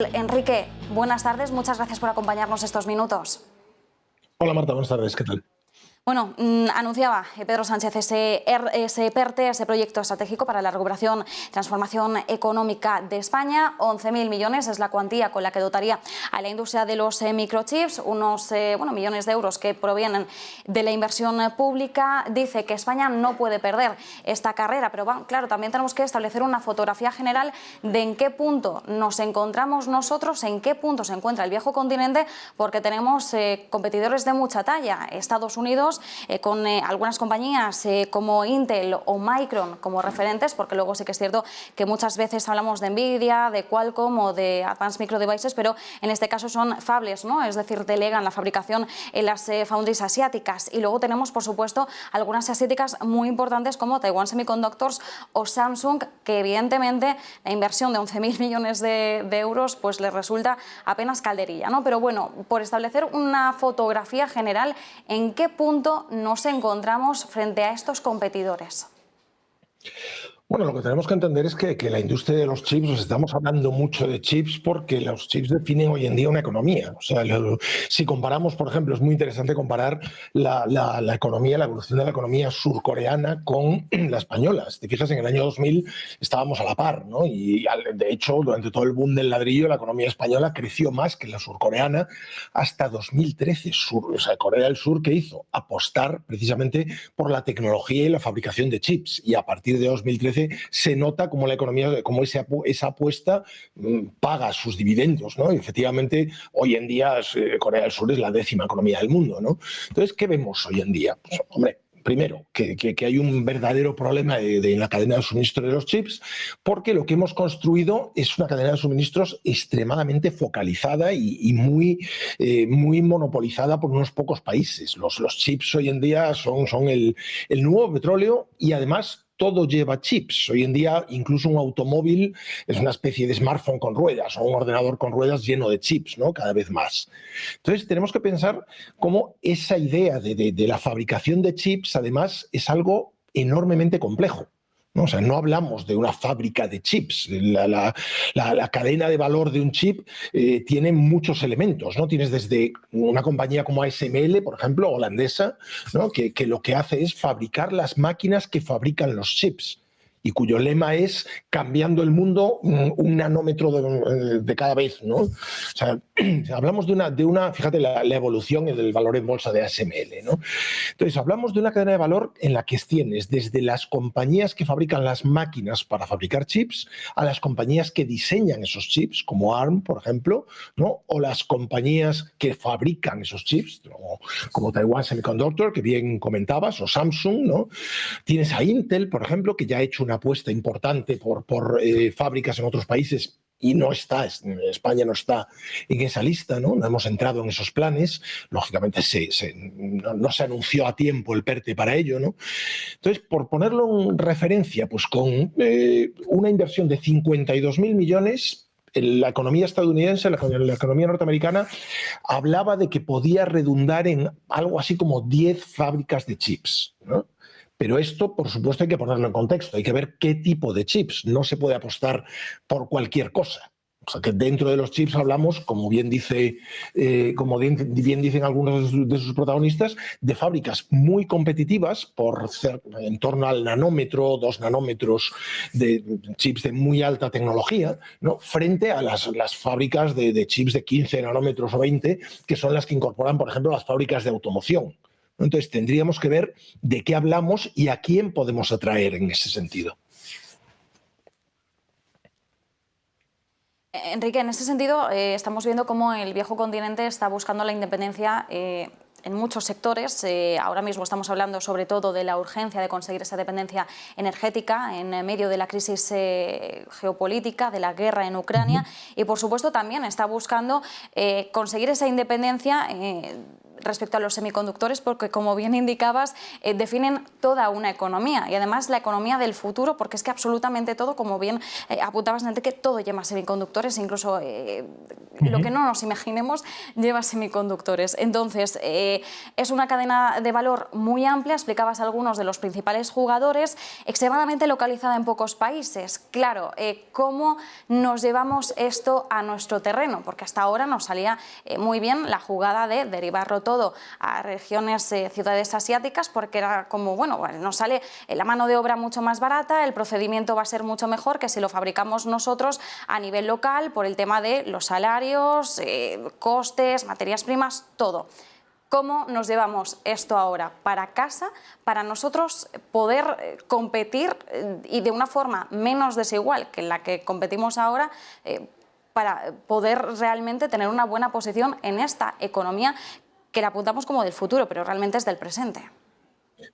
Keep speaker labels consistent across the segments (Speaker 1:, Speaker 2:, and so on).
Speaker 1: Enrique, buenas tardes, muchas gracias por acompañarnos estos minutos.
Speaker 2: Hola Marta, buenas tardes, ¿qué tal?
Speaker 1: Bueno, anunciaba Pedro Sánchez ese PERTE, ese proyecto estratégico para la recuperación y transformación económica de España. 11.000 millones es la cuantía con la que dotaría a la industria de los microchips, unos millones de euros que provienen de la inversión pública. Dice que España no puede perder esta carrera, pero claro, también tenemos que establecer una fotografía general de en qué punto nos encontramos nosotros, en qué punto se encuentra el viejo continente, porque tenemos competidores de mucha talla. Estados Unidos, con algunas compañías como Intel o Micron como referentes, porque luego sí que es cierto que muchas veces hablamos de Nvidia, de Qualcomm o de Advanced Micro Devices, pero en este caso son fabless, ¿no? Es decir, delegan la fabricación en las foundries asiáticas. Y luego tenemos, por supuesto, algunas asiáticas muy importantes como Taiwan Semiconductors o Samsung, que evidentemente la inversión de 11.000 millones de euros pues les resulta apenas calderilla, ¿no? Pero bueno, por establecer una fotografía general, ¿en qué punto nos encontramos frente a estos competidores?
Speaker 2: Bueno, lo que tenemos que entender es que la industria de los chips, estamos hablando mucho de chips porque los chips definen hoy en día una economía. O sea, si comparamos, por ejemplo, es muy interesante comparar la economía, la evolución de la economía surcoreana con la española. Si te fijas, en el año 2000 estábamos a la par, ¿no? Y de hecho, durante todo el boom del ladrillo, la economía española creció más que la surcoreana hasta 2013. O sea, Corea del Sur, ¿qué hizo? Apostar precisamente por la tecnología y la fabricación de chips. Y a partir de 2013 se nota como la economía, como esa apuesta paga sus dividendos, ¿no? Y efectivamente, hoy en día Corea del Sur es la 10ª economía del mundo, ¿no? Entonces, ¿qué vemos hoy en día? Pues, hombre, primero, que hay un verdadero problema en la cadena de suministro de los chips, porque lo que hemos construido es una cadena de suministros extremadamente focalizada y muy monopolizada por unos pocos países. Los chips hoy en día son el nuevo petróleo y además todo lleva chips. Hoy en día incluso un automóvil es una especie de smartphone con ruedas o un ordenador con ruedas lleno de chips, ¿no? Cada vez más. Entonces tenemos que pensar cómo esa idea de la fabricación de chips además es algo enormemente complejo, ¿no? O sea, no hablamos de una fábrica de chips. La cadena de valor de un chip tiene muchos elementos, ¿no? Tienes desde una compañía como ASML, por ejemplo, holandesa, ¿no? que lo que hace es fabricar las máquinas que fabrican los chips y cuyo lema es cambiando el mundo un nanómetro de cada vez, ¿no? O sea, hablamos de una fíjate la evolución del valor en bolsa de ASML, ¿no? Entonces, hablamos de una cadena de valor en la que tienes desde las compañías que fabrican las máquinas para fabricar chips a las compañías que diseñan esos chips, como ARM, por ejemplo, ¿no? O las compañías que fabrican esos chips, como Taiwan Semiconductor, que bien comentabas, o Samsung, ¿no? Tienes a Intel, por ejemplo, que ya ha hecho una apuesta importante por fábricas en otros países y no está, España no está en esa lista, ¿no? No hemos entrado en esos planes, lógicamente no se anunció a tiempo el PERTE para ello, ¿no? Entonces, por ponerlo en referencia, pues con una inversión de 52.000 millones, la economía estadounidense, la economía norteamericana, hablaba de que podía redundar en algo así como 10 fábricas de chips, ¿no? Pero esto, por supuesto, hay que ponerlo en contexto. Hay que ver qué tipo de chips. No se puede apostar por cualquier cosa. O sea, que dentro de los chips hablamos, como bien dicen algunos de sus protagonistas, de fábricas muy competitivas en torno al nanómetro, 2 nanómetros de chips de muy alta tecnología, ¿no? Frente a las fábricas de chips de 15 nanómetros o 20, que son las que incorporan, por ejemplo, las fábricas de automoción. Entonces, tendríamos que ver de qué hablamos y a quién podemos atraer en ese sentido.
Speaker 1: Enrique, en ese sentido, estamos viendo cómo el viejo continente está buscando la independencia en muchos sectores. Ahora mismo estamos hablando sobre todo de la urgencia de conseguir esa dependencia energética en medio de la crisis geopolítica, de la guerra en Ucrania, y por supuesto también está buscando conseguir esa independencia respecto a los semiconductores, porque como bien indicabas, definen toda una economía y además la economía del futuro, porque es que absolutamente todo, como bien apuntabas, Enrique, todo lleva semiconductores, incluso lo que no nos imaginemos lleva semiconductores. Entonces, es una cadena de valor muy amplia, explicabas algunos de los principales jugadores, extremadamente localizada en pocos países. Claro, ¿cómo nos llevamos esto a nuestro terreno? Porque hasta ahora nos salía muy bien la jugada de derivarlo todo a regiones, ciudades asiáticas, porque era como, bueno, nos sale la mano de obra mucho más barata, el procedimiento va a ser mucho mejor que si lo fabricamos nosotros a nivel local por el tema de los salarios, costes, materias primas, todo. ¿Cómo nos llevamos esto ahora para casa, para nosotros poder competir y de una forma menos desigual que la que competimos ahora, para poder realmente tener una buena posición en esta economía que la apuntamos como del futuro, pero realmente es del presente?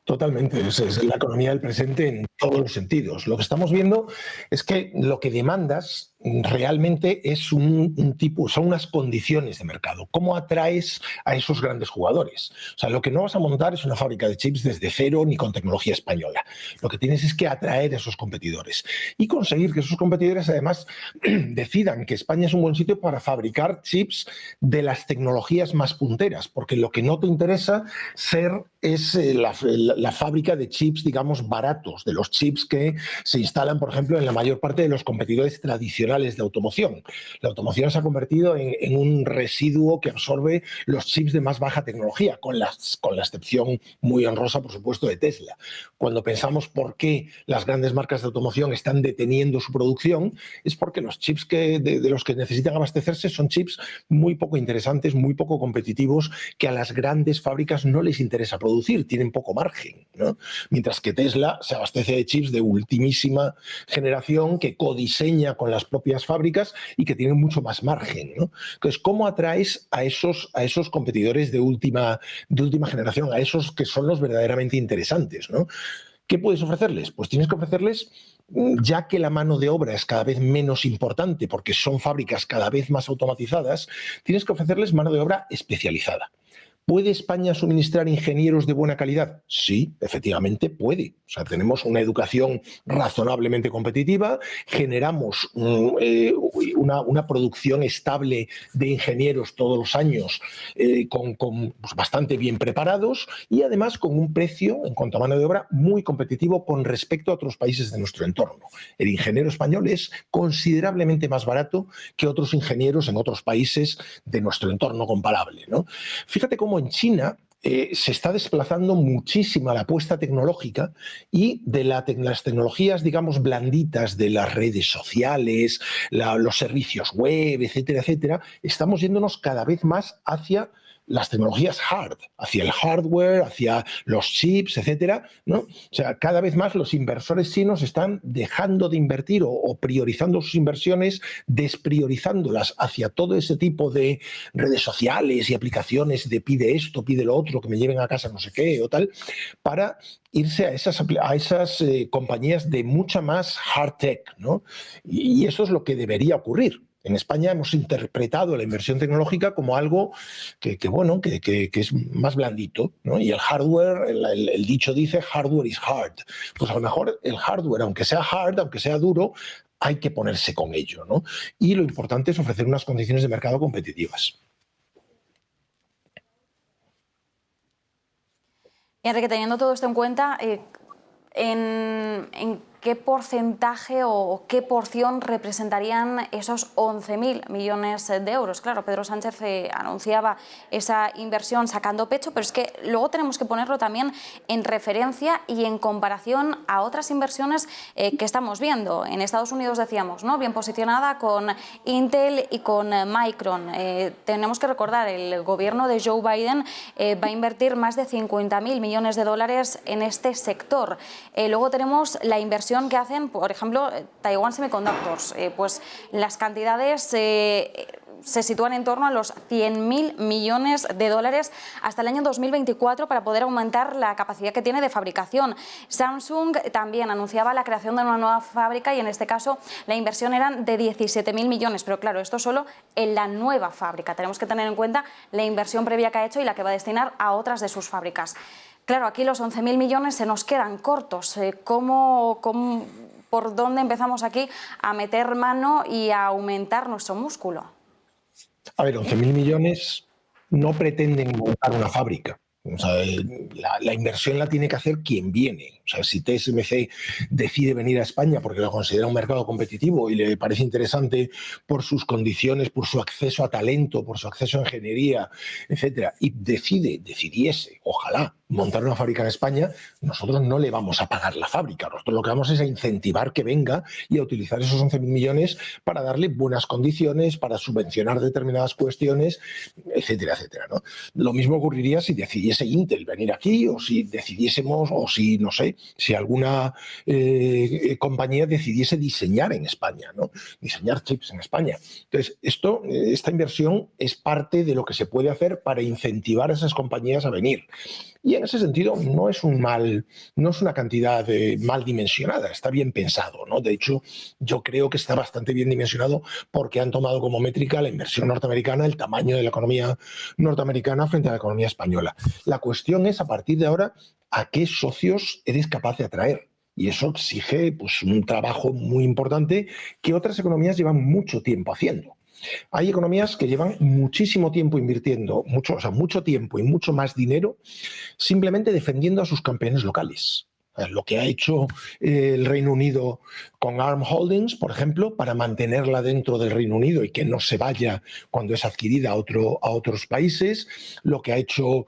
Speaker 2: Totalmente, es la economía del presente en todos los sentidos. Lo que estamos viendo es que lo que demandas realmente es son unas condiciones de mercado. ¿Cómo atraes a esos grandes jugadores? O sea, lo que no vas a montar es una fábrica de chips desde cero ni con tecnología española. Lo que tienes es que atraer a esos competidores y conseguir que esos competidores además decidan que España es un buen sitio para fabricar chips de las tecnologías más punteras, porque lo que no te interesa es la fábrica de chips, digamos, baratos, de los chips que se instalan, por ejemplo, en la mayor parte de los competidores tradicionales de automoción. La automoción se ha convertido en un residuo que absorbe los chips de más baja tecnología, con la excepción muy honrosa, por supuesto, de Tesla. Cuando pensamos por qué las grandes marcas de automoción están deteniendo su producción, es porque los chips de los que necesitan abastecerse son chips muy poco interesantes, muy poco competitivos, que a las grandes fábricas no les interesa producir, tienen poco margen, ¿no? Mientras que Tesla se abastece de chips de ultimísima generación que codiseña con las propias fábricas y que tienen mucho más margen, ¿no? Entonces, ¿cómo atraes a esos competidores de última generación, a esos que son los verdaderamente interesantes, ¿no? ¿Qué puedes ofrecerles? Pues tienes que ofrecerles, ya que la mano de obra es cada vez menos importante porque son fábricas cada vez más automatizadas, tienes que ofrecerles mano de obra especializada. ¿Puede España suministrar ingenieros de buena calidad? Sí, efectivamente puede. O sea, tenemos una educación razonablemente competitiva, generamos una producción estable de ingenieros todos los años pues, bastante bien preparados y además con un precio, en cuanto a mano de obra, muy competitivo con respecto a otros países de nuestro entorno. El ingeniero español es considerablemente más barato que otros ingenieros en otros países de nuestro entorno comparable, ¿no? Fíjate cómo en China se está desplazando muchísimo la apuesta tecnológica y de las tecnologías, digamos, blanditas de las redes sociales, los servicios web, etcétera, etcétera, estamos yéndonos cada vez más hacia las tecnologías hard, hacia el hardware, hacia los chips, etcétera, ¿no? O sea, cada vez más los inversores chinos están dejando de invertir o priorizando sus inversiones, despriorizándolas hacia todo ese tipo de redes sociales y aplicaciones de pide esto, pide lo otro, que me lleven a casa no sé qué o tal, para irse a esas compañías de mucha más hard tech, ¿no? Y eso es lo que debería ocurrir. En España hemos interpretado la inversión tecnológica como algo que es más blandito, ¿no? Y el hardware, el dicho dice, hardware is hard. Pues a lo mejor el hardware, aunque sea hard, aunque sea duro, hay que ponerse con ello, ¿no? Y lo importante es ofrecer unas condiciones de mercado competitivas.
Speaker 1: Enrique, teniendo todo esto en cuenta, ¿en qué porcentaje o qué porción representarían esos 11.000 millones de euros? Claro, Pedro Sánchez anunciaba esa inversión sacando pecho, pero es que luego tenemos que ponerlo también en referencia y en comparación a otras inversiones que estamos viendo. En Estados Unidos decíamos, ¿no?, bien posicionada con Intel y con Micron. Tenemos que recordar, el gobierno de Joe Biden va a invertir más de 50.000 millones de dólares en este sector. Luego tenemos la inversión que hacen, por ejemplo, Taiwan Semiconductors. Pues las cantidades se sitúan en torno a los 100.000 millones de dólares hasta el año 2024 para poder aumentar la capacidad que tiene de fabricación. Samsung también anunciaba la creación de una nueva fábrica y en este caso la inversión eran de 17.000 millones, pero claro, esto solo en la nueva fábrica. Tenemos que tener en cuenta la inversión previa que ha hecho y la que va a destinar a otras de sus fábricas. Claro, aquí los 11.000 millones se nos quedan cortos. ¿Por dónde empezamos aquí a meter mano y a aumentar nuestro músculo?
Speaker 2: A ver, 11.000 millones no pretenden montar una fábrica. O sea, la inversión la tiene que hacer quien viene. O sea, si TSMC decide venir a España porque lo considera un mercado competitivo y le parece interesante por sus condiciones, por su acceso a talento, por su acceso a ingeniería, etcétera, y decidiese, ojalá, montar una fábrica en España, nosotros no le vamos a pagar la fábrica. Nosotros lo que vamos es a incentivar que venga y a utilizar esos 11.000 millones para darle buenas condiciones, para subvencionar determinadas cuestiones, etcétera, etcétera, ¿no? Lo mismo ocurriría si decidiese Intel venir aquí o si decidiésemos, o si, no sé, si alguna compañía decidiese diseñar en España, ¿no? Diseñar chips en España. Entonces, esta inversión es parte de lo que se puede hacer para incentivar a esas compañías a venir. Y en ese sentido no es una cantidad mal dimensionada, está bien pensado, ¿no? De hecho, yo creo que está bastante bien dimensionado porque han tomado como métrica la inversión norteamericana, el tamaño de la economía norteamericana frente a la economía española. La cuestión es, a partir de ahora, ¿a qué socios eres capaz de atraer? Y eso exige, pues, un trabajo muy importante que otras economías llevan mucho tiempo haciendo. Hay economías que llevan muchísimo tiempo invirtiendo, mucho tiempo y mucho más dinero, simplemente defendiendo a sus campeones locales. Lo que ha hecho el Reino Unido con ARM Holdings, por ejemplo, para mantenerla dentro del Reino Unido y que no se vaya cuando es adquirida a otros países. Lo que ha hecho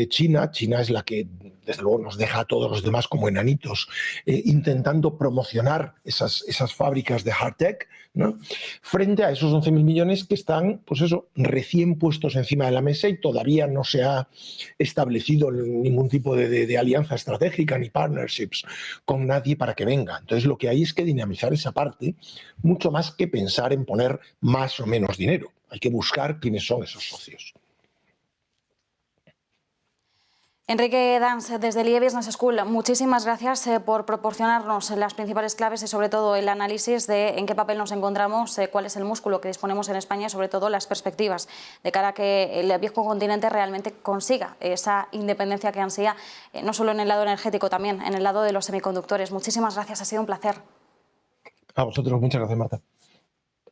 Speaker 2: China es la que, desde luego, nos deja a todos los demás como enanitos, intentando promocionar esas fábricas de hard tech, ¿no? Frente a esos 11.000 millones que están, pues eso, recién puestos encima de la mesa y todavía no se ha establecido ningún tipo de alianza estratégica ni partnerships con nadie para que venga. Entonces, lo que hay es que dinamizar esa parte mucho más que pensar en poner más o menos dinero. Hay que buscar quiénes son esos socios.
Speaker 1: Enrique Dans, desde el IE Business School, muchísimas gracias por proporcionarnos las principales claves y sobre todo el análisis de en qué papel nos encontramos, cuál es el músculo que disponemos en España y sobre todo las perspectivas de cara a que el viejo continente realmente consiga esa independencia que ansía, no solo en el lado energético, también en el lado de los semiconductores. Muchísimas gracias, ha sido un placer.
Speaker 2: A vosotros, muchas gracias, Marta.